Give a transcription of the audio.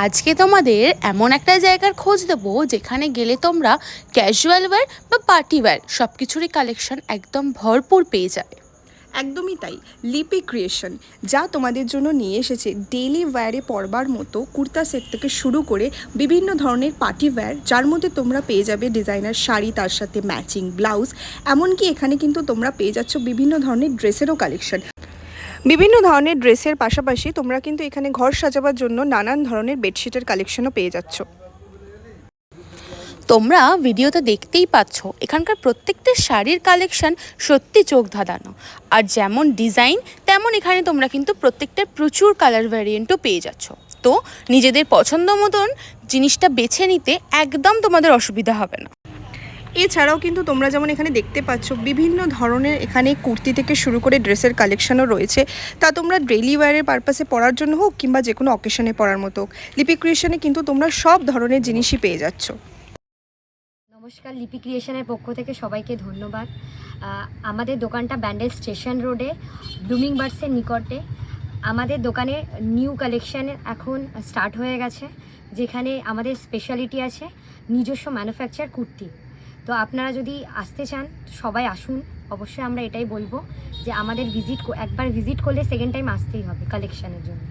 আজকে তোমাদের এমন একটা জায়গার খোঁজ দেবো যেখানে গেলে তোমরা ক্যাজুয়াল ওয়্যার বা পার্টি ওয়্যার সব কিছুরই কালেকশন একদম ভরপুর পেয়ে যাবে। একদমই তাই। লিপি ক্রিয়েশন যা তোমাদের জন্য নিয়ে এসেছে ডেইলি ওয়্যারে পরবার মতো কুর্তা সেট থেকে শুরু করে বিভিন্ন ধরনের পার্টি ওয়্যার, যার মধ্যে তোমরা পেয়ে যাবে ডিজাইনার শাড়ি, তার সাথে ম্যাচিং ব্লাউজ। এমনকি এখানে কিন্তু তোমরা পেয়ে যাচ্ছ বিভিন্ন ধরনের ড্রেসেরও কালেকশন। বিভিন্ন ধরনের ড্রেসের পাশাপাশি তোমরা কিন্তু এখানে ঘর সাজাবার জন্য নানান ধরনের বেডশিটের কালেকশনও পেয়ে যাচ্ছ। তোমরা ভিডিওতে দেখতেই পাচ্ছ এখানকার প্রত্যেকটা শাড়ির কালেকশন সত্যি চোখ ধাঁধানো, আর যেমন ডিজাইন তেমন এখানে তোমরা কিন্তু প্রত্যেকটার প্রচুর কালার ভ্যারিয়েন্টও পেয়ে যাচ্ছ। তো নিজেদের পছন্দ মতন জিনিসটা বেছে নিতে একদম তোমাদের অসুবিধা হবে না। এছাড়াও কিন্তু তোমরা যেমন এখানে দেখতে পাচ্ছ বিভিন্ন ধরনের এখানে কুর্তি থেকে শুরু করে ড্রেসের কালেকশনও রয়েছে, তা তোমরা ডেইলি ওয়্যারের পারপাসে পরার জন্য হোক কিংবা যে কোনো অকেশনে পরার মতো হোক, লিপি ক্রিয়েশনে কিন্তু তোমরা সব ধরনের জিনিসই পেয়ে যাচ্ছ। নমস্কার, লিপি ক্রিয়েশনের পক্ষ থেকে সবাইকে ধন্যবাদ। আমাদের দোকানটা ব্যান্ডেল স্টেশন রোডে ব্লুমিং বার্ডসের নিকটে। আমাদের দোকানে নিউ কালেকশান এখন স্টার্ট হয়ে গেছে, যেখানে আমাদের স্পেশালিটি আছে নিজস্ব ম্যানুফ্যাকচার কুর্তি। তো আপনারা যদি আসতে চান সবাই আসুন। অবশ্যই আমরা এটাই বলবো যে আমাদের একবার ভিজিট করলে সেকেন্ড টাইম আসতেই হবে কালেকশানের জন্য।